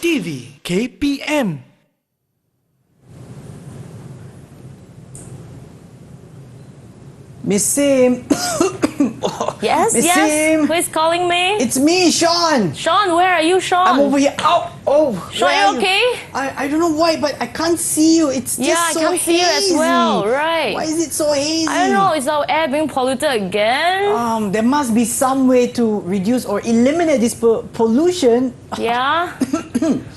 TV KPM. Miss Sim. Yes, Miss yes. Sim. Who is calling me? It's me, Sean. Sean, where are you, Sean? I'm over here. Oh. Sean, where are you okay? I don't know why, but I can't see you. It's just Yeah, I so can't see you as well, right. Why is it so hazy? I don't know, is our air being polluted again? There must be some way to reduce or eliminate this pollution. Yeah?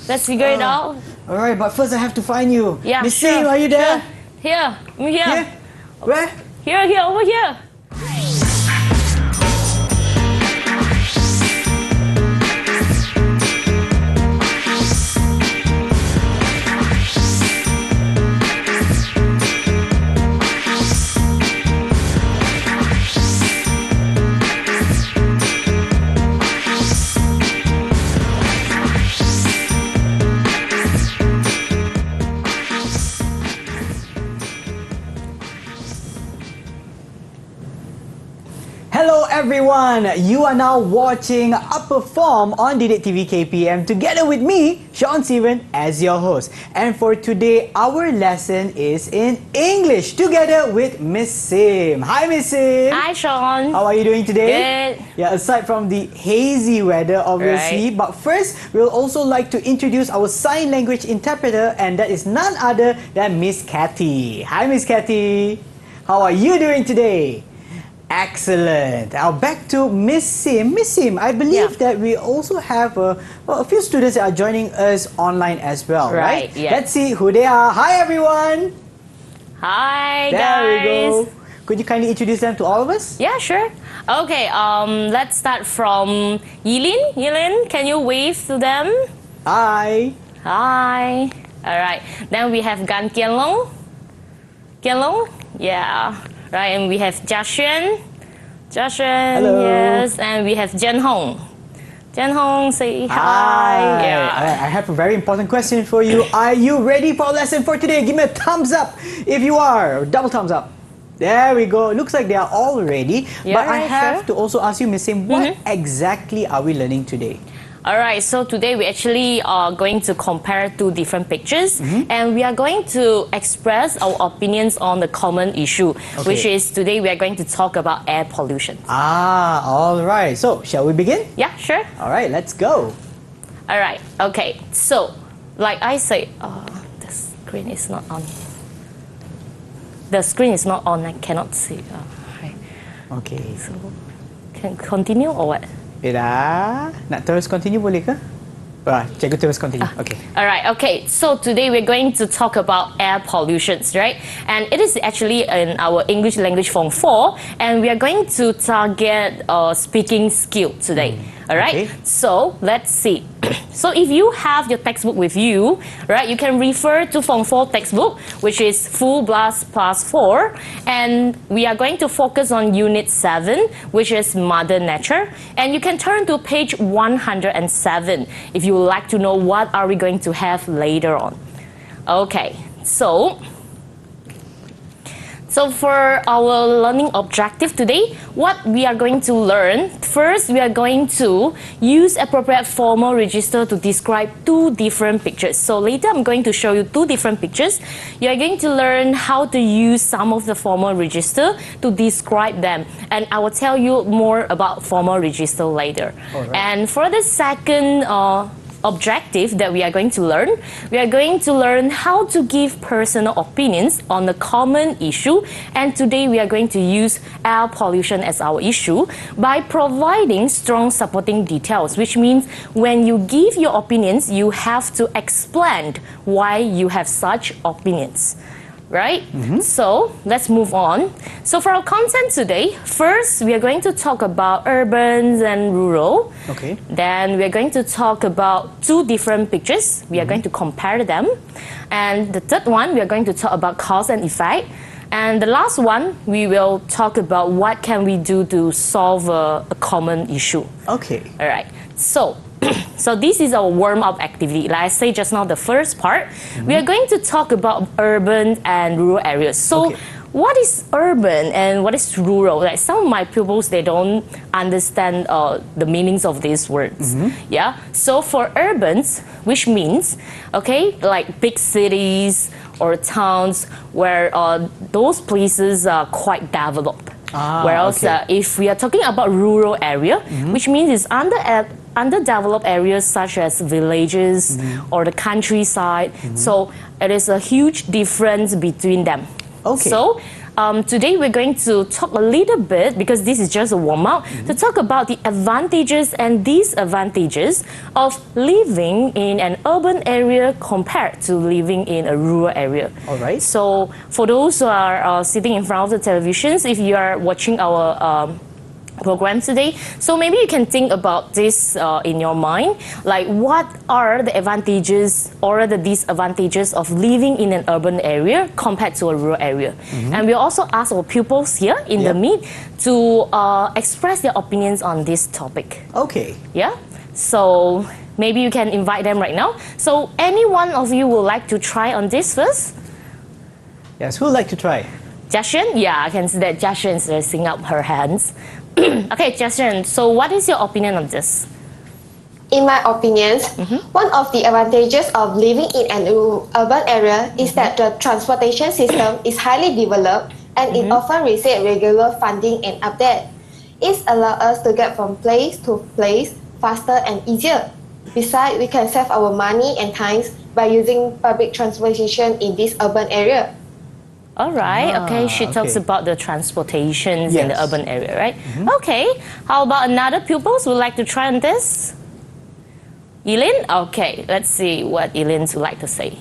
Let's figure it out. All right, but first I have to find you. Yeah, Miss sure, Sim, are you there? sure. Here, I'm here. Here? Where? Here, over here. Hello everyone, you are now watching Upper Form on Didik TV KPM together with me, Sean Steven, as your host. And for today, our lesson is in English together with Miss Sim. Hi Miss Sim. Hi, Sean. How are you doing today? Good. Yeah, aside from the hazy weather obviously, Right. but first we'll also like to introduce our sign language interpreter, and that is none other than Miss Cathy. Hi Miss Cathy. How are you doing today? Excellent. Now back to Miss Sim. Miss Sim, I believe that we also have a few students that are joining us online as well, right? Yeah. Let's see who they are. Hi everyone. Hi, There guys. we go. Could you kindly introduce them to all of us? Yeah, sure. Okay, let's start from Yilin. Yilin, can you wave to them? Hi. Hi. All right. Then we have Gan Kianlong. Kianlong? Yeah. Right, and we have Jiaxuan. Jiaxuan, Hello. yes. And we have Jen Hong. Jen Hong, say hi. Yeah. I have a very important question for you. Are you ready for our lesson for today? Give me a thumbs up if you are. Double thumbs up. There we go. Looks like they are all ready. Yeah, but I right, have sure. to also ask you, Miss Sim, what exactly are we learning today? All right, so today we actually are going to compare two different pictures, and we are going to express our opinions on the common issue, which is today we are going to talk about air pollution. All right. So, shall we begin? Yeah, sure. All right, let's go. All right, okay. So, like I say, the screen is not on. The screen is not on, I cannot see. Right. Okay. So, can continue or what? Nak terus continue boleh ke? Cikgu terus continue. Okay. All right, okay. So today we're going to talk about air pollutions, right? And it is actually in our English language form 4, and we are going to target speaking skill today. All right. Okay. So let's see. So if you have your textbook with you, right, you can refer to Form 4 textbook, which is Full Blast Plus 4, and we are going to focus on Unit 7, which is Mother Nature, and you can turn to page 107 if you would like to know what are we going to have later on. Okay, so for our learning objective today, what we are going to learn, first we are going to use appropriate formal register to describe two different pictures. So later I'm going to show you two different pictures. You are going to learn how to use some of the formal register to describe them. And I will tell you more about formal register later. All right. And for the second objective that we are going to learn how to give personal opinions on a common issue, and today we are going to use air pollution as our issue by providing strong supporting details, which means when you give your opinions, you have to explain why you have such opinions. Right? So let's move on. So for our content today, first we are going to talk about urban and rural. Okay. Then we are going to talk about two different pictures. We are going to compare them. And the third one, we are going to talk about cause and effect. And the last one, we will talk about what can we do to solve a common issue. Okay. All right. So this is our warm-up activity. Like I said just now, the first part, we are going to talk about urban and rural areas. So what is urban and what is rural? Like some of my pupils, they don't understand the meanings of these words. Yeah. So for urbans, which means, okay, like big cities or towns where those places are quite developed. Whereas if we are talking about rural area, which means it's underdeveloped areas such as villages or the countryside. So it is a huge difference between them. Okay. So today we're going to talk a little bit, because this is just a warm-up, to talk about the advantages and disadvantages of living in an urban area compared to living in a rural area. All right. So for those who are sitting in front of the televisions, if you are watching our program today, so maybe you can think about this in your mind, like what are the advantages or the disadvantages of living in an urban area compared to a rural area. And we also ask our pupils here in the meet to express their opinions on this topic. Okay. Yeah, so maybe you can invite them right now. So any one of you would like to try on this first? Yes, who would like to try? Jashin? Yeah, I can see that Jashin is raising up her hands. Okay, Jashin, so what is your opinion on this? In my opinion, one of the advantages of living in an urban area is that the transportation system is highly developed and it often receives regular funding and update. It allows us to get from place to place faster and easier. Besides, we can save our money and time by using public transportation in this urban area. All right, okay, she talks about the transportations in the urban area, right? Okay, how about another pupils would like to try on this? Eileen? Okay, let's see what Eileen would like to say.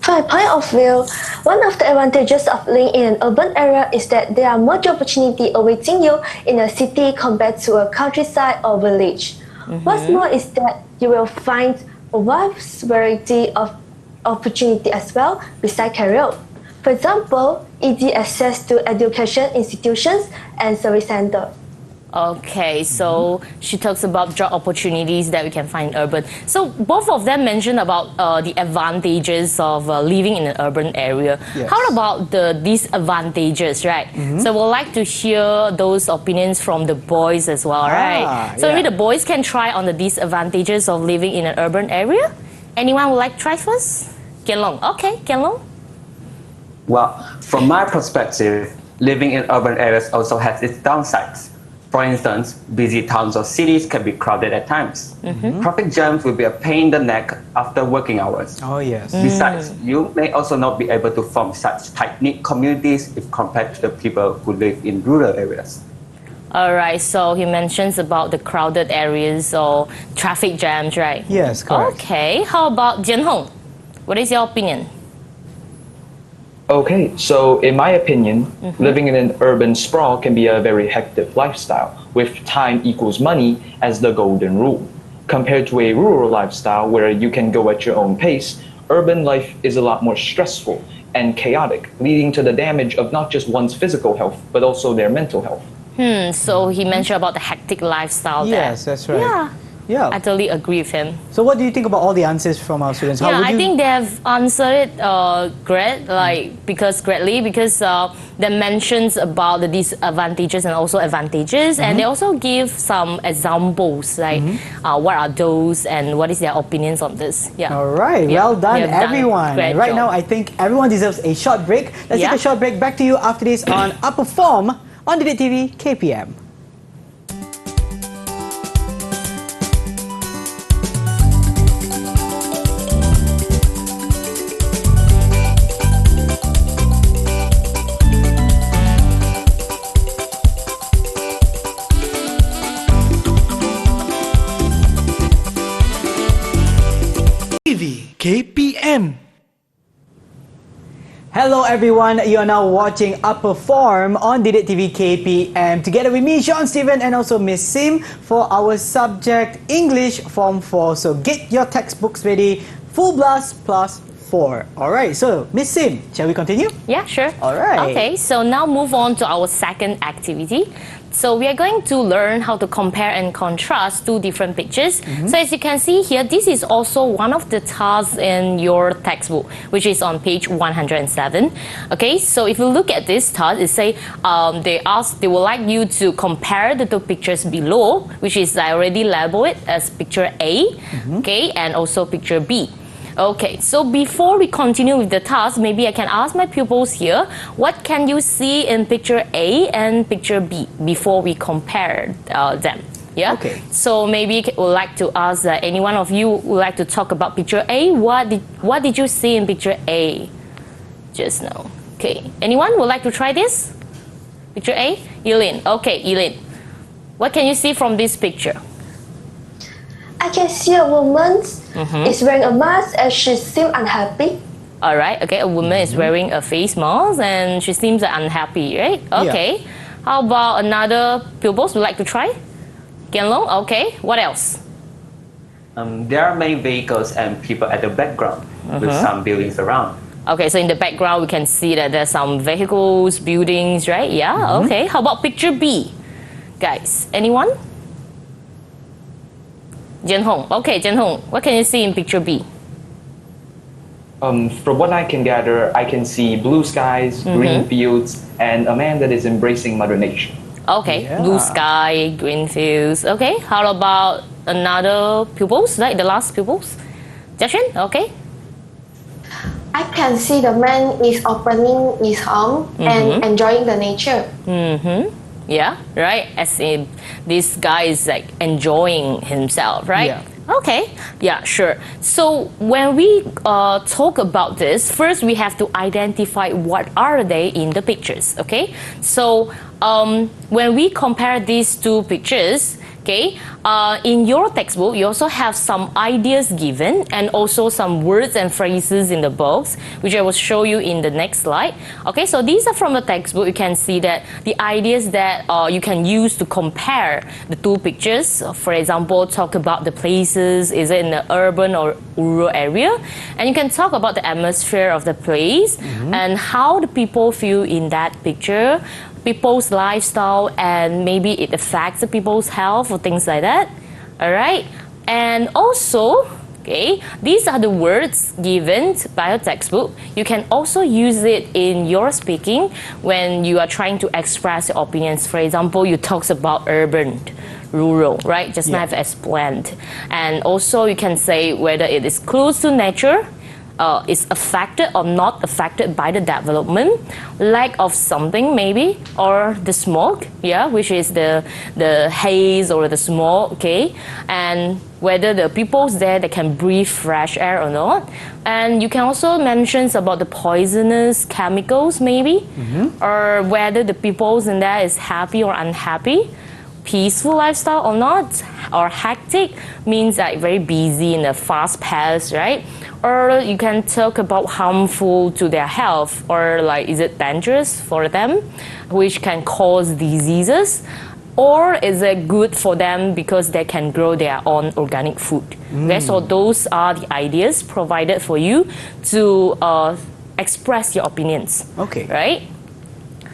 From my point of view, one of the advantages of living in an urban area is that there are more job opportunity awaiting you in a city compared to a countryside or village. What's more is that you will find a wide variety of opportunity as well besides career. For example, easy access to education institutions and service center. Okay, so she talks about job opportunities that we can find in urban. So both of them mentioned about the advantages of living in an urban area. Yes. How about the disadvantages, right? So we'd like to hear those opinions from the boys as well, right? So maybe the boys can try on the disadvantages of living in an urban area. Anyone would like to try first? Kian Long. Okay, Kian Long. Well, from my perspective, living in urban areas also has its downsides. For instance, busy towns or cities can be crowded at times. Traffic jams will be a pain in the neck after working hours. Oh, yes. Besides, you may also not be able to form such tight-knit communities if compared to the people who live in rural areas. All right, so he mentions about the crowded areas or traffic jams, right? Yes, correct. Okay, how about Jian Hong? What is your opinion? Okay, so in my opinion, living in an urban sprawl can be a very hectic lifestyle, with time equals money as the golden rule. Compared to a rural lifestyle where you can go at your own pace, urban life is a lot more stressful and chaotic, leading to the damage of not just one's physical health, but also their mental health. So he mentioned about the hectic lifestyle there. Yes, that's right. Yeah, I totally agree with him. So what do you think about all the answers from our students? How Yeah, would I you... think they have answered it greatly because they mentions about the disadvantages and also advantages, and they also give some examples like what are those and what is their opinions on this. Yeah. All right, Yeah, well done, they have done a everyone. great Right job. now, I think everyone deserves a short break. Let's take a short break. Back to you after this on Upper Form on Didik TV KPM. TV KPM. Hello everyone, you are now watching Upper Form on Didik TV KPM together with me, Sean Steven, and also Miss Sim for our subject English Form 4. So get your textbooks ready, full blast plus 4. Alright, so Miss Sim, shall we continue? Yeah, sure. All right. Okay, so now move on to our second activity. So we are going to learn how to compare and contrast two different pictures. So as you can see here, this is also one of the tasks in your textbook, which is on page 107. Okay, so if you look at this task, it say they would like you to compare the two pictures below, which is I already labeled it as picture A, okay, and also picture B. Okay, so before we continue with the task, maybe I can ask my pupils here, what can you see in picture A and picture B before we compare them? Yeah. Okay. So maybe would like to ask any one of you would like to talk about picture A. What did you see in picture A just now? Okay. Anyone would like to try this? Picture A, Eileen. Okay, Eileen. What can you see from this picture? I can see a woman is wearing a mask and she seems unhappy. All right. Okay. A woman is wearing a face mask and she seems unhappy, right? Okay. How about another pupils would like to try? Kianlong. Okay. What else? There are many vehicles and people at the background with some buildings around. Okay. So in the background we can see that there's some vehicles, buildings, right? Yeah. Okay. How about picture B, guys? Anyone? Jianhong. Okay, Jianhong. What can you see in picture B? From what I can gather, I can see blue skies, green fields, and a man that is embracing Mother Nature. Okay, blue sky, green fields. Okay, how about another pupils, like the last pupils? Jiaxuan, okay. I can see the man is opening his arm and enjoying the nature. Yeah, right. As in, this guy is like enjoying himself, right? Yeah. Okay. Yeah, sure. So when we talk about this, first we have to identify what are they in the pictures. Okay. So when we compare these two pictures, okay, in your textbook, you also have some ideas given and also some words and phrases in the box, which I will show you in the next slide. Okay, so these are from the textbook. You can see that the ideas that you can use to compare the two pictures. For example, talk about the places, is it in the urban or rural area? And you can talk about the atmosphere of the place and how the people feel in that picture, people's lifestyle, and maybe it affects the people's health or things like that. All right, and also, okay, these are the words given by your textbook. You can also use it in your speaking when you are trying to express your opinions. For example, you talk about urban, rural, right? Just now I've explained. And also you can say whether it is close to nature, is affected or not affected by the development, lack of something maybe, or the smoke, yeah, which is the haze or the smoke, okay, and whether the peoples there they can breathe fresh air or not. And you can also mention about the poisonous chemicals maybe, or whether the peoples in there is happy or unhappy, peaceful lifestyle or not, or hectic means like very busy in a fast pace, right? Or you can talk about harmful to their health, or like is it dangerous for them, which can cause diseases, or is it good for them because they can grow their own organic food. Okay, so those are the ideas provided for you to express your opinions. Okay. Right?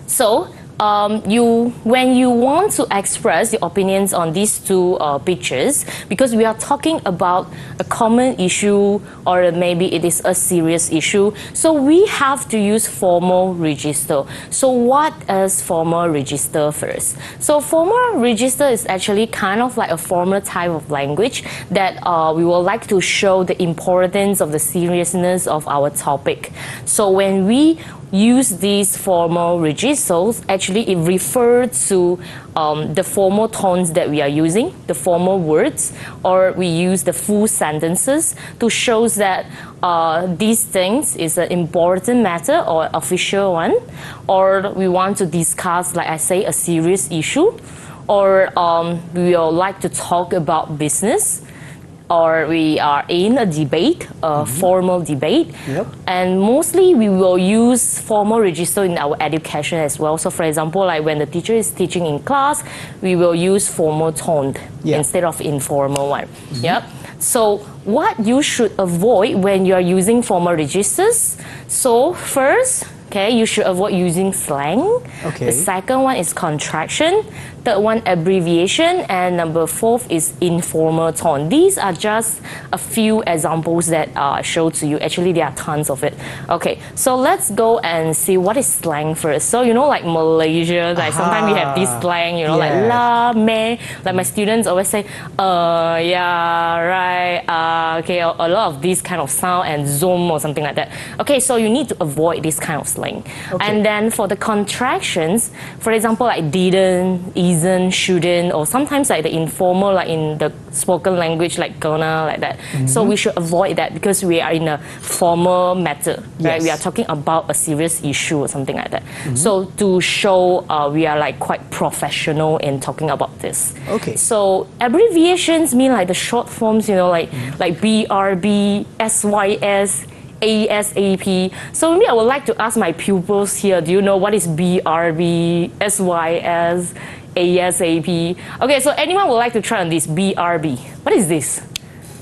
So when you want to express your opinions on these two pictures, because we are talking about a common issue or maybe it is a serious issue, so we have to use formal register. So what is formal register first? So formal register is actually kind of like a formal type of language that we would like to show the importance of the seriousness of our topic. So when we use these formal registers, actually it refers to the formal tones that we are using, the formal words, or we use the full sentences to show that these things is an important matter or official one, or we want to discuss, like I say, a serious issue, or we will like to talk about business, or we are in a debate, a formal debate. Yep. And mostly we will use formal register in our education as well. So for example, like when the teacher is teaching in class, we will use formal tone instead of informal one. Yep. So what you should avoid when you are using formal registers. So first, okay, you should avoid using slang. Okay. The second one is contraction. third one abbreviation, and number fourth is informal tone. These are just a few examples that I showed to you. Actually, there are tons of it. Okay, so let's go and see what is slang first. So you know, like Malaysia, like sometimes we have this slang, you know, like la, meh. Like my students always say, yeah, right, okay, a lot of these kind of sound and zoom or something like that. Okay, so you need to avoid this kind of slang. Okay. And then for the contractions, for example, like didn't, isn't, shouldn't, or sometimes like the informal, like in the spoken language, like gonna, like that. So we should avoid that because we are in a formal matter, right? Yes. We are talking about a serious issue or something like that. So to show we are like quite professional in talking about this. Okay. So abbreviations mean like the short forms, you know, like BRB, SYS, ASAP. So maybe I would like to ask my pupils here, do you know what is BRB, SYS, ASAP? Okay, so anyone would like to try on this BRB? What is this?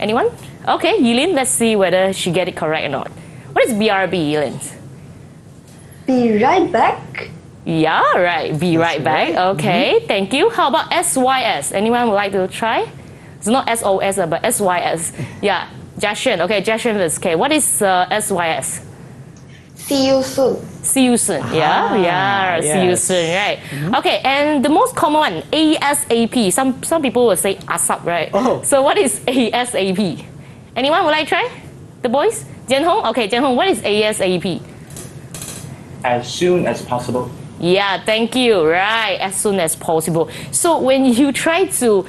Anyone? Okay, Yilin, let's see whether she get it correct or not. What is BRB, Yilin? Be right back. Yeah, right. Be right back. Okay, thank you. How about SYS? Anyone would like to try? It's not SOS, but SYS. Yeah, Jashin. Okay, Jashin is okay. What is SYS? See you soon. See you soon. Yeah, see you yes. soon, right? Okay, and the most common one, ASAP. Some people will say ASAP, right? Oh. So what is ASAP? Anyone would like to try? The boys? Jianhong? Okay, Jianhong, what is ASAP? As soon as possible. Yeah, thank you. Right, as soon as possible. So when you try to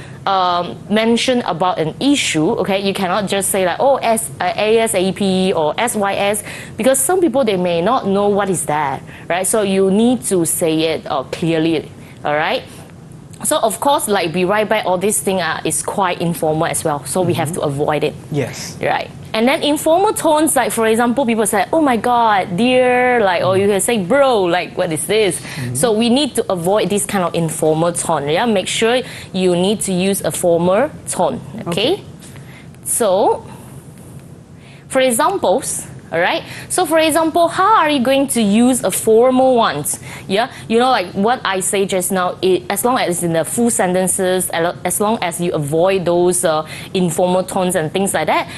mention about an issue, okay, you cannot just say like, oh, ASAP or SYS, because some people, they may not know what is that, right? So you need to say it clearly, all right? So of course, like be right back, all this thing is quite informal as well. So we have to avoid it. Yes. Right. And then informal tones, like for example, people say, oh my God, dear, like, or you can say, bro, like, what is this? So we need to avoid this kind of informal tone. Yeah, make sure you need to use a formal tone. Okay. So, for examples, all right. So for example, how are you going to use a formal ones? Yeah, you know, like what I say just now, as long as it's in the full sentences, as long as you avoid those informal tones and things like that,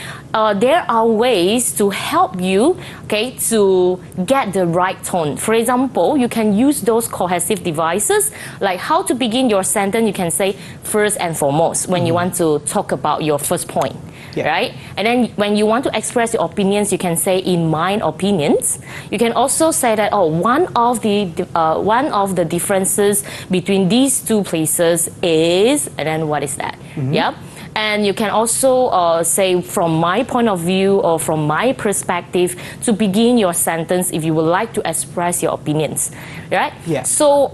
there are ways to help you, okay, to get the right tone. For example, you can use those cohesive devices, like how to begin your sentence. You can say first and foremost when you want to talk about your first point. Yeah. Right? And then when you want to express your opinions, you can say in my opinions. You can also say that, oh, one of the differences between these two places is, and then what is that? Yeah. And you can also say from my point of view or from my perspective to begin your sentence if you would like to express your opinions, right? Yeah. So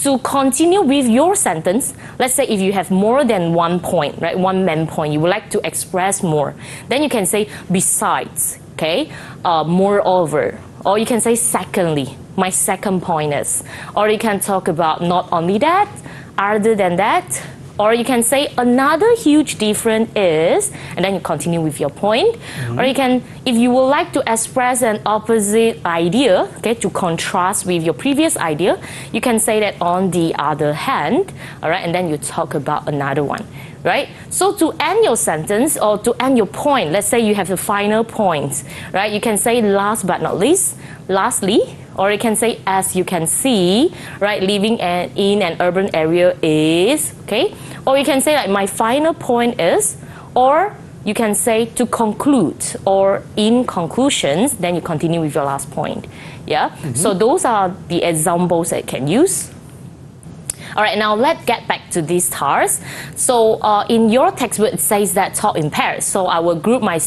to continue with your sentence, let's say if you have more than one point, right, one main point, you would like to express more, then you can say besides, okay, moreover, or you can say secondly, my second point is, or you can talk about not only that, other than that, or you can say another huge difference is, and then you continue with your point. Or you can, if you would like to express an opposite idea, okay, to contrast with your previous idea, you can say that on the other hand, all right, and then you talk about another one, right? So to end your sentence or to end your point, let's say you have the final point, right? You can say last but not least, lastly, or you can say as you can see, right, living in an urban area is, okay? Or you can say like my final point is, or you can say to conclude, or in conclusions, then you continue with your last point. Yeah? So those are the examples that you can use. All right, now let's get back to these task. So in your textbook, it says that talk in pairs. So I will group my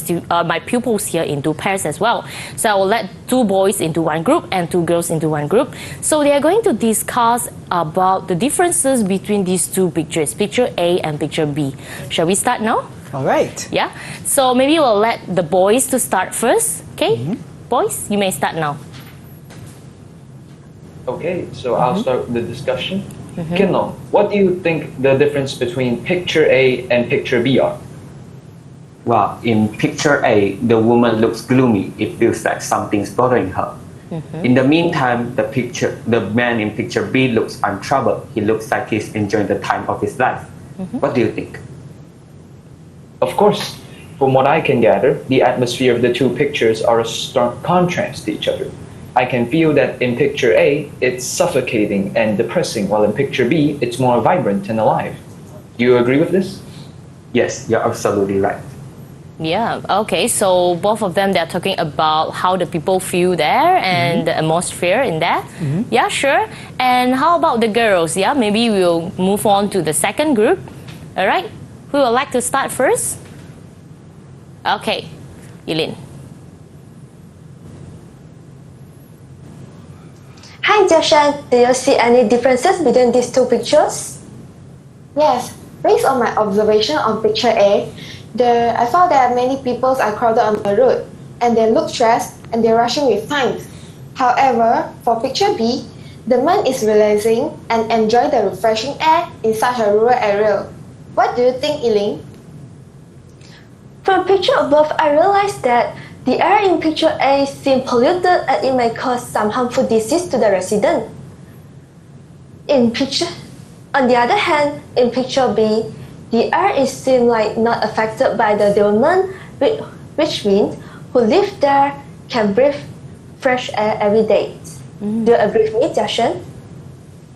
pupils here into pairs as well. So I will let 2 boys into one group and 2 girls into one group. So they are going to discuss about the differences between these 2 pictures, picture A and picture B. Shall we start now? All right. Yeah. So maybe we'll let the boys to start first. Okay, boys, you may start now. Okay, so I'll start the discussion. Kinlong, what do you think the difference between picture A and picture B are? Well, in picture A, the woman looks gloomy. It feels like something's bothering her. In the meantime, the man in picture B looks untroubled. He looks like he's enjoying the time of his life. What do you think? Of course, from what I can gather, the atmosphere of the two pictures are a stark contrast to each other. I can feel that in picture A, it's suffocating and depressing, while in picture B, it's more vibrant and alive. Do you agree with this? Yes, you're absolutely right. Yeah, okay, so both of them, they're talking about how the people feel there and the atmosphere in that. Yeah, sure. And how about the girls? Yeah, maybe we'll move on to the second group. All right, who would like to start first? Okay, Eileen. Hi Jashan, do you see any differences between these two pictures? Yes, based on my observation on picture A, I found that many people are crowded on the road and they look stressed and they're rushing with time. However, for picture B, the man is relaxing and enjoy the refreshing air in such a rural area. What do you think, Eileen? From picture above, I realized that the air in picture A seems polluted and it may cause some harmful disease to the resident. On the other hand, in picture B, the air is seem like not affected by the development, which means who live there can breathe fresh air every day. Do you agree with me, Jashan?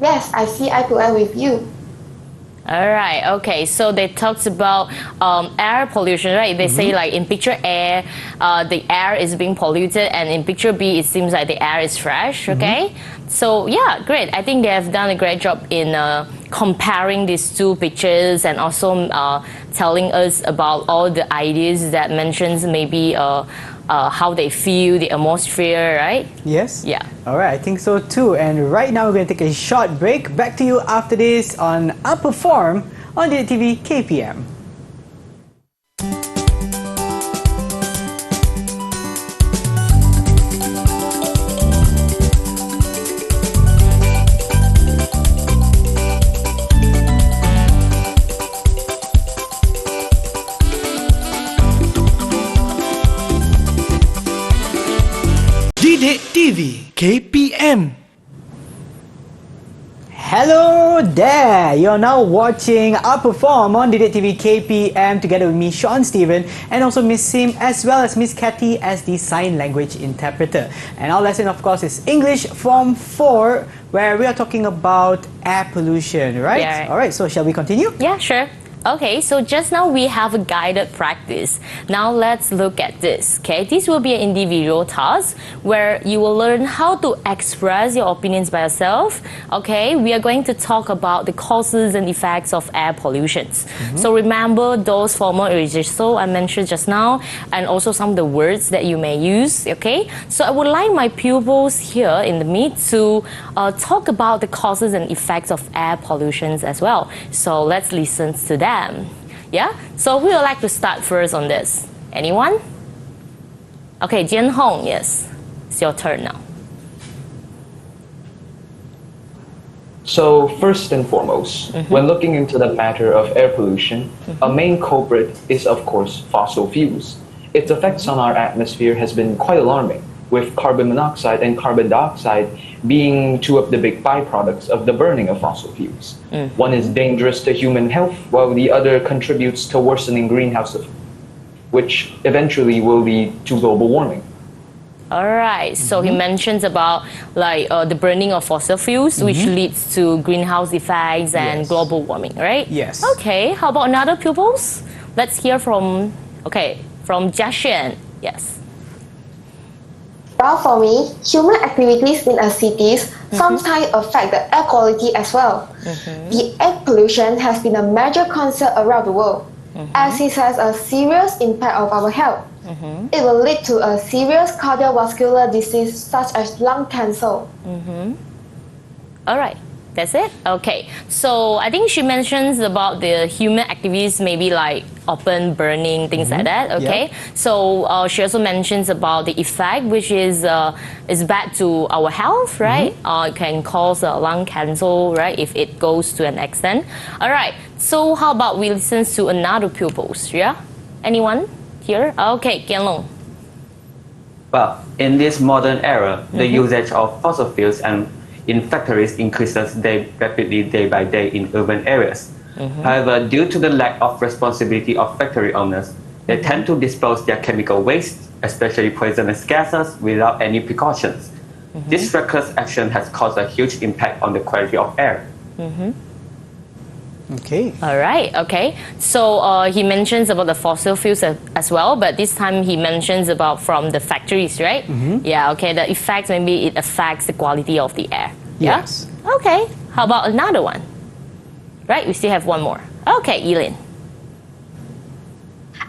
Yes, I see eye to eye with you. All right, okay, so they talked about air pollution, right? They say like in picture A, the air is being polluted, and in picture B, it seems like the air is fresh, okay? So yeah, great. I think they have done a great job in comparing these two pictures and also telling us about all the ideas that mentions maybe how they feel, the atmosphere, right? Yes? Yeah. All right, I think so too. And right now we're going to take a short break. Back to you after this on Outperform on DTV KPM. Didik TV KPM. Hello there! You're now watching Outperform on Didik TV KPM together with me, Sean Steven, and also Miss Sim as well as Miss Kathy as the sign language interpreter. And our lesson, of course, is English Form 4, where we are talking about air pollution, right? Yeah, right. Alright, so shall we continue? Yeah, sure. Okay, so just now we have a guided practice. Now let's look at this, okay? This will be an individual task where you will learn how to express your opinions by yourself, okay? We are going to talk about the causes and effects of air pollution. So remember those formal register I mentioned just now and also some of the words that you may use, okay? So I would like my pupils here in the meet to talk about the causes and effects of air pollution as well. So let's listen to that. Yeah, so we would like to start first on this. Anyone? Okay, Jian Hong, yes, it's your turn now. So first and foremost, when looking into the matter of air pollution, a main culprit is of course fossil fuels. Its effects on our atmosphere has been quite alarming, with carbon monoxide and carbon dioxide being two of the big byproducts of the burning of fossil fuels. One is dangerous to human health, while the other contributes to worsening greenhouse effect, which eventually will lead to global warming. All right, so he mentions about like the burning of fossil fuels, which leads to greenhouse effects and Yes. global warming, right? Yes. Okay, how about another pupils? Let's hear from Jashan. Yes. Well, for me, human activities in our cities sometimes affect the air quality as well. The air pollution has been a major concern around the world, as it has a serious impact on our health. It will lead to a serious cardiovascular disease such as lung cancer. All right, that's it? Okay, so I think she mentions about the human activities, maybe like open burning, things like that, okay? Yeah. So she also mentions about the effect, which is bad to our health, right? It can cause lung cancer, right, if it goes to an extent. All right, so how about we listen to another pupils, yeah? Anyone here? Okay, Kian Long. Well, in this modern era, the usage of fossil fuels and in factories increases rapidly day by day in urban areas. However, due to the lack of responsibility of factory owners, they tend to dispose their chemical waste, especially poisonous gases, without any precautions. This reckless action has caused a huge impact on the quality of air. Okay. All right, okay. So he mentions about the fossil fuels as well, but this time he mentions about from the factories, right? Yeah, okay. The effects, maybe it affects the quality of the air. Yeah? Yes. Okay. How about another one? Right, we still have one more. Okay, Eileen.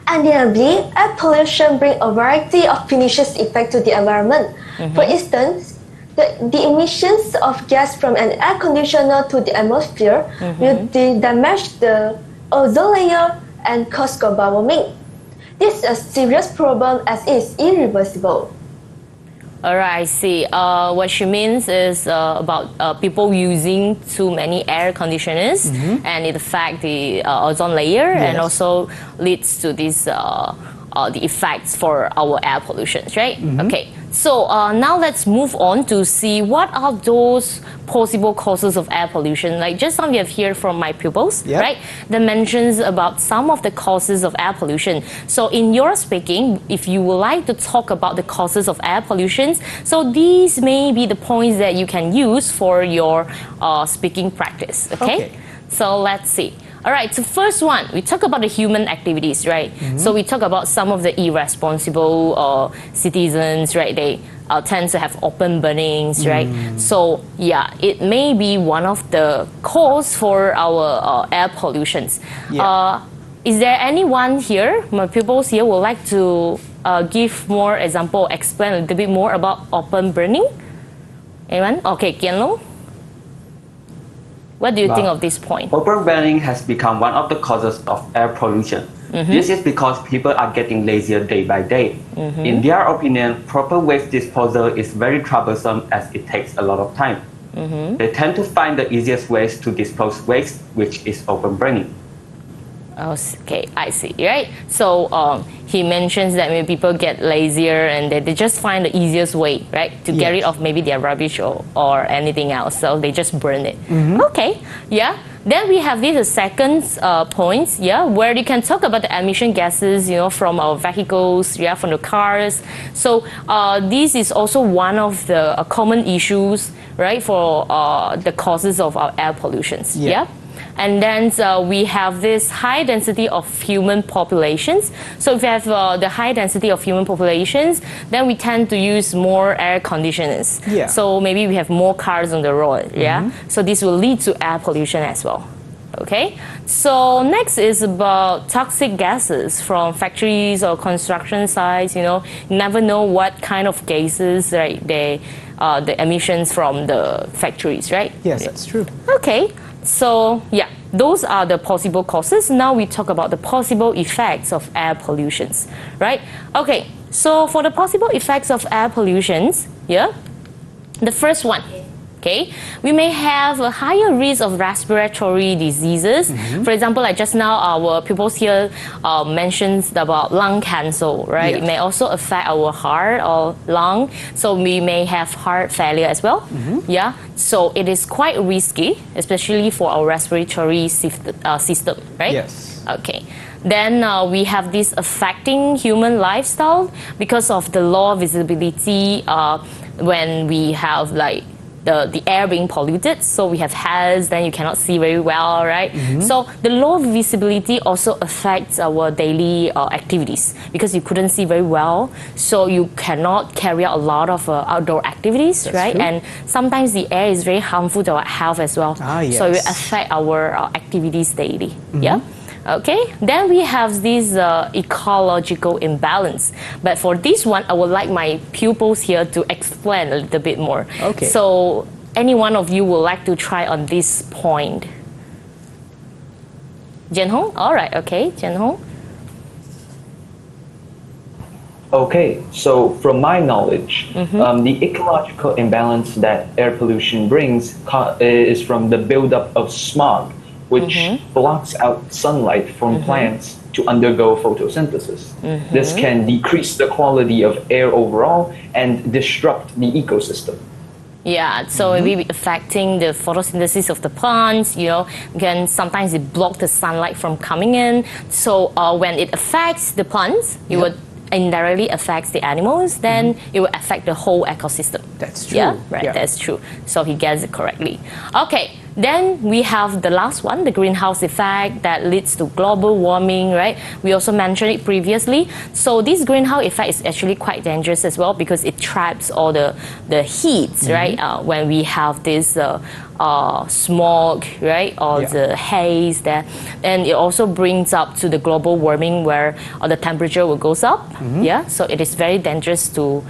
Undeniably, air pollution brings a variety of pernicious effects to the environment. For instance, the emissions of gas from an air conditioner to the atmosphere will damage the ozone layer and cause global warming. This is a serious problem as it is irreversible. All right, I see. What she means is about people using too many air conditioners, and it affects the ozone layer, and also leads to this the effects for our air pollution, right? Okay. So now let's move on to see what are those possible causes of air pollution. Like just now we have heard from my pupils, right? That mentions about some of the causes of air pollution. So in your speaking, if you would like to talk about the causes of air pollution, so these may be the points that you can use for your speaking practice, okay? So let's see. All right, so first one, we talk about the human activities, right? So we talk about some of the irresponsible citizens, right? They tend to have open burnings, right? So yeah, it may be one of the cause for our air pollutions. Is there anyone here, my pupils here, would like to give more example, explain a little bit more about open burning? Anyone? Okay, Kian-Long. What do you think of this point? Open burning has become one of the causes of air pollution. This is because people are getting lazier day by day. In their opinion, proper waste disposal is very troublesome as it takes a lot of time. They tend to find the easiest ways to dispose waste, which is open burning. Okay, I see, right? So he mentions that maybe people get lazier and they just find the easiest way, right? To get rid of maybe their rubbish or anything else. So they just burn it. Okay, yeah. Then we have this second point, yeah, where you can talk about the emission gases, you know, from our vehicles, yeah, from the cars. So this is also one of the common issues, right, for the causes of our air pollutions, yeah? And then we have this high density of human populations. So if we have the high density of human populations, then we tend to use more air conditioners. So maybe we have more cars on the road. So this will lead to air pollution as well. Okay. So next is about toxic gases from factories or construction sites. You know, you never know what kind of gases, right? The emissions from the factories, right? Yes, that's true. Okay. So yeah, those are the possible causes. Now we talk about the possible effects of air pollutions, right? Okay, so for the possible effects of air pollutions, yeah, the first one, okay, we may have a higher risk of respiratory diseases. For example, like just now our pupils here mentions about lung cancer, right? It may also affect our heart or lung, so we may have heart failure as well. Yeah, so it is quite risky, especially for our respiratory system, right? Yes. Okay. Then we have this affecting human lifestyle because of the low visibility when we have like the air being polluted, so we have haze, then you cannot see very well, right? So the low visibility also affects our daily activities because you couldn't see very well, so you cannot carry out a lot of outdoor activities, right? True. And sometimes the air is very harmful to our health as well, so it will affect our activities daily. Yeah. Okay, then we have this ecological imbalance. But for this one, I would like my pupils here to explain a little bit more. Okay. So, any one of you would like to try on this point? Jian-Hong? All right, okay, Jian-Hong. Okay, so from my knowledge, the ecological imbalance that air pollution brings is from the buildup of smog which blocks out sunlight from plants to undergo photosynthesis. This can decrease the quality of air overall and disrupt the ecosystem. Yeah, so maybe affecting the photosynthesis of the plants, can sometimes it block the sunlight from coming in. So when it affects the plants, it would indirectly affects the animals, then it will affect the whole ecosystem. That's true. Yeah, right, that's true. So he gets it correctly. Okay, then we have the last one, the greenhouse effect that leads to global warming, right? We also mentioned it previously. So this greenhouse effect is actually quite dangerous as well because it traps all the heat, right? When we have this smog, right, or the haze there, and it also brings up to the global warming where the temperature will goes up. Yeah, so it is very dangerous to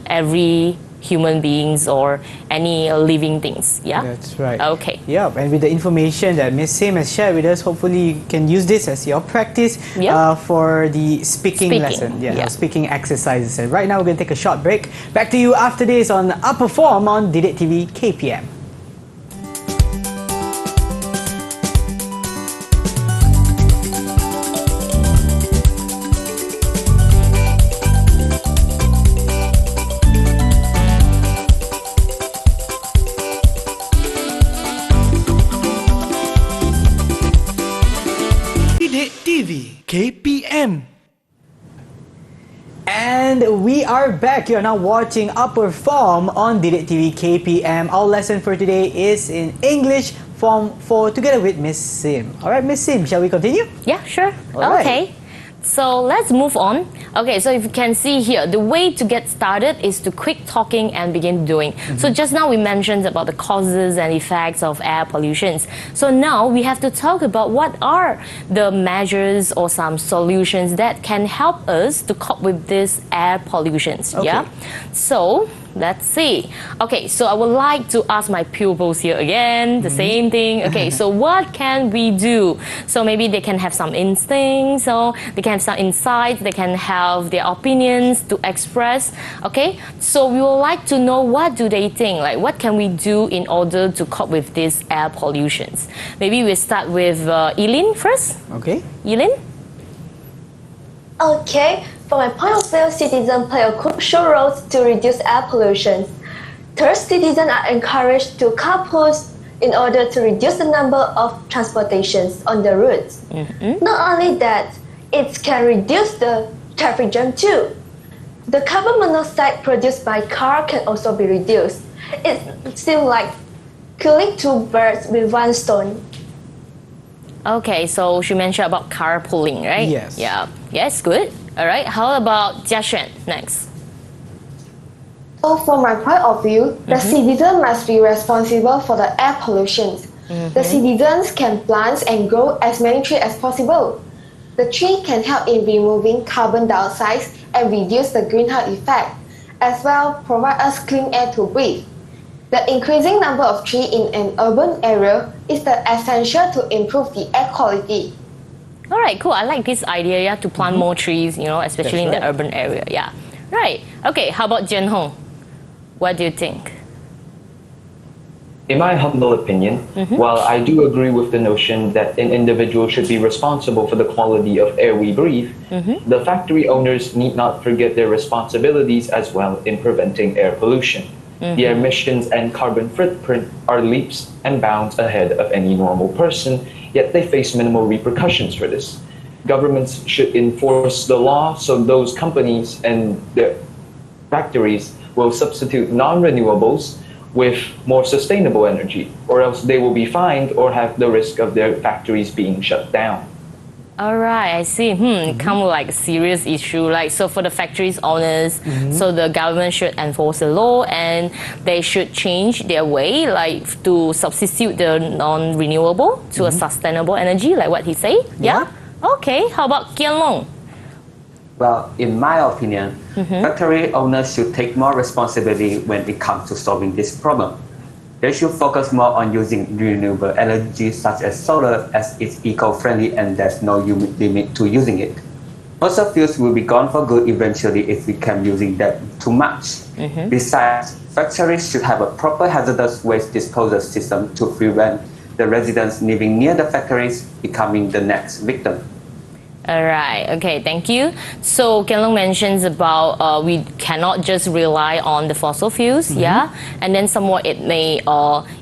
every human beings or any living things. Yeah, that's right. Okay. Yeah, and with the information that Miss Sim has shared with us, hopefully you can use this as your practice for the speaking lesson. Speaking exercises. And right now we're going to take a short break. Back to you after this on Upper Form on Didik TV KPM. Didik TV KPM. And we are back. You are now watching Upper Form on Didik TV KPM. Our lesson for today is in English Form 4 together with Miss Sim. Alright, Miss Sim, shall we continue? Yeah, sure. Alright. Okay. So let's move on. Okay, so if you can see here, the way to get started is to quit talking and begin doing. So just now we mentioned about the causes and effects of air pollutions. So now we have to talk about what are the measures or some solutions that can help us to cope with these air pollutions. Yeah. So let's see. Okay, so I would like to ask my pupils here again, the same thing. Okay, so what can we do? So maybe they can have some instincts, so they can have some insights, they can have their opinions to express. Okay, so we would like to know what do they think, like what can we do in order to cope with these air pollutions? Maybe we start with Eileen first. Okay. Eileen? Okay, from my point of view, citizens play a crucial role to reduce air pollution. Third, citizens are encouraged to carpool in order to reduce the number of transportations on the routes. Not only that, it can reduce the traffic jam too. The carbon monoxide produced by car can also be reduced. It seems like killing two birds with one stone. Okay, so she mentioned about carpooling, right? Yes. Yeah. Yes, good. All right. How about Jiaxuan next? So from my point of view, the citizen must be responsible for the air pollution. The citizens can plant and grow as many trees as possible. The tree can help in removing carbon dioxide and reduce the greenhouse effect, as well provide us clean air to breathe. The increasing number of trees in an urban area is the essential to improve the air quality. All right, cool. I like this idea, yeah, to plant more trees, especially in the urban area. Yeah. Right. Okay, how about Jen Hong? What do you think? In my humble opinion, while I do agree with the notion that an individual should be responsible for the quality of air we breathe, the factory owners need not forget their responsibilities as well in preventing air pollution. The emissions and carbon footprint are leaps and bounds ahead of any normal person, yet they face minimal repercussions for this. Governments should enforce the law so those companies and their factories will substitute non-renewables with more sustainable energy, or else they will be fined or have the risk of their factories being shut down. All right, I see. Come with like a serious issue. Like, so for the factories owners, so the government should enforce the law and they should change their way, like to substitute the non-renewable to a sustainable energy, like what he say. Yeah. Okay. How about Kian Long? Well, in my opinion, factory owners should take more responsibility when it comes to solving this problem. They should focus more on using renewable energy such as solar, as it's eco-friendly and there's no limit to using it. Fossil fuels will be gone for good eventually if we keep using them too much. Besides, factories should have a proper hazardous waste disposal system to prevent the residents living near the factories becoming the next victim. All right. Okay. Thank you. So Kian mentions about we cannot just rely on the fossil fuels, yeah, and then somewhat it may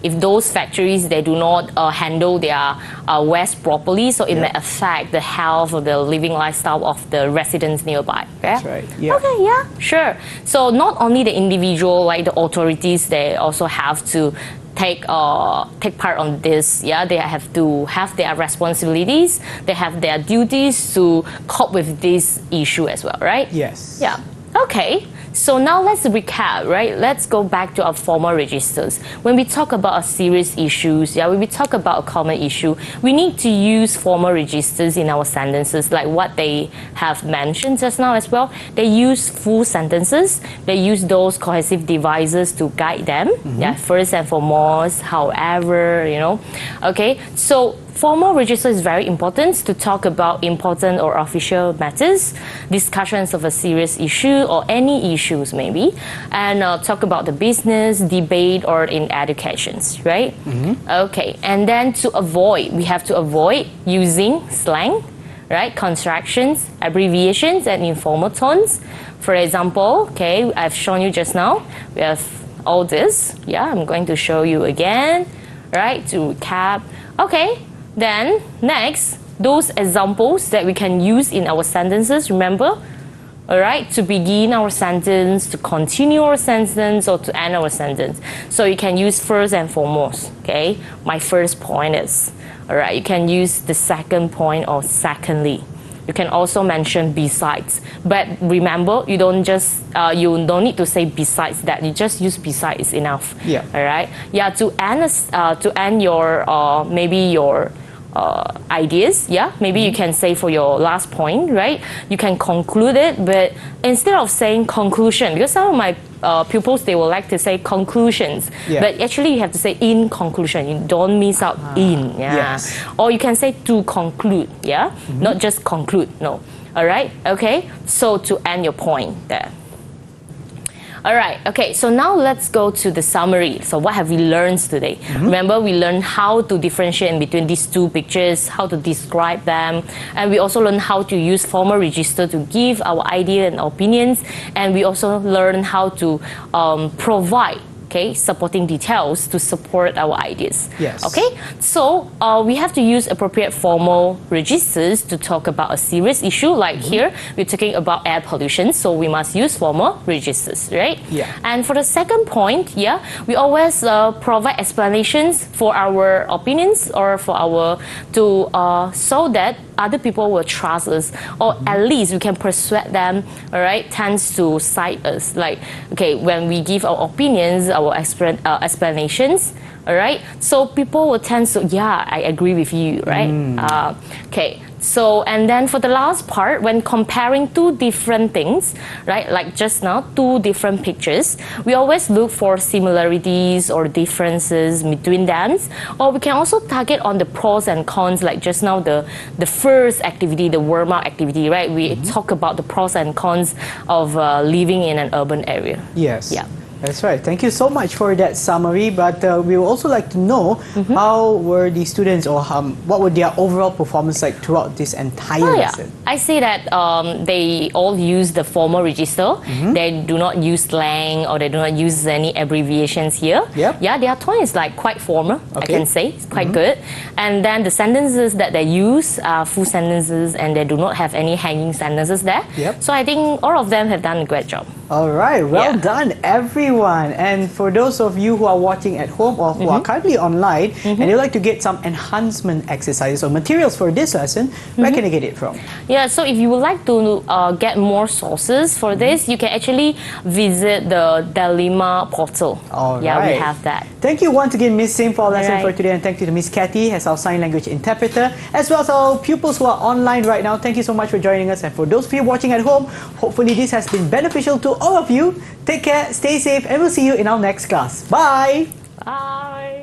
if those factories they do not handle their waste properly, so it may affect the health or the living lifestyle of the residents nearby. Yeah? That's right. Yeah. Okay. Yeah. Sure. So not only the individual, like the authorities, they also have to take part on this. Yeah, they have to have their responsibilities. They have their duties to cope with this issue as well, right? Yes. Yeah. Okay. So now let's recap, right? Let's go back to our formal registers. When we talk about a serious issues, yeah, when we talk about a common issue, we need to use formal registers in our sentences, like what they have mentioned just now as well. They use full sentences. They use those cohesive devices to guide them. Yeah, first and foremost, however, you know. Okay, so formal register is very important to talk about important or official matters, discussions of a serious issue or any issues maybe, and talk about the business, debate, or in educations, right? Okay, and then we have to avoid using slang, right? Contractions, abbreviations, and informal tones. For example, okay, I've shown you just now, we have all this. Yeah, I'm going to show you again, right, to recap. Okay. Then next, those examples that we can use in our sentences, remember? All right, to begin our sentence, to continue our sentence, or to end our sentence. So you can use first and foremost, okay? My first point is, all right, you can use the second point or secondly. You can also mention besides, but remember, you don't need to say besides that. You just use besides enough. Yeah. All right. Yeah. To end your maybe your ideas, yeah, maybe you can say for your last point, right? You can conclude it, but instead of saying conclusion, because some of my pupils, they will like to say conclusions, but actually you have to say in conclusion. You don't miss out in, yeah. Yes. Or you can say to conclude, yeah, not just conclude, no. All right, okay. So to end your point there. All right, okay, so now let's go to the summary. So what have we learned today? Remember, we learned how to differentiate in between these two pictures, how to describe them, and we also learned how to use formal register to give our idea and opinions, and we also learned how to provide supporting details to support our ideas. Yes. Okay, so we have to use appropriate formal registers to talk about a serious issue. Like here, we're talking about air pollution, so we must use formal registers, right? Yeah. And for the second point, yeah, we always provide explanations for our opinions or for our so that other people will trust us, or at least we can persuade them, all right, tends to cite us. Like, okay, when we give our opinions, our explanations, all right, so people will tend to, yeah, I agree with you, right? Okay, so, and then for the last part, when comparing two different things, right, like just now, two different pictures, we always look for similarities or differences between them, or we can also target on the pros and cons, like just now the first activity, the warm-up activity, right? We talk about the pros and cons of living in an urban area. Yes. Yeah. That's right. Thank you so much for that summary. But we would also like to know how were the students, or what were their overall performance like throughout this entire lesson? I say that they all use the formal register. They do not use slang, or they do not use any abbreviations here. Yep. Yeah, their tone is like quite formal, I Okay. can say. It's quite good. And then the sentences that they use are full sentences, and they do not have any hanging sentences there. Yep. So I think all of them have done a great job. All right, well Yeah. done, everyone. And for those of you who are watching at home or who are currently online and you'd like to get some enhancement exercises or materials for this lesson, where can I get it from? Yeah, so if you would like to get more sources for this, you can actually visit the Delima portal. All Yeah, we right. have that. Thank you once again, Miss Sim, for our lesson All for right. today, and thank you to Miss Kathy as our sign language interpreter, as well as our pupils who are online right now. Thank you so much for joining us, and for those of you watching at home, hopefully this has been beneficial to all of you. Take care, stay safe, and we'll see you in our next class. Bye! Bye.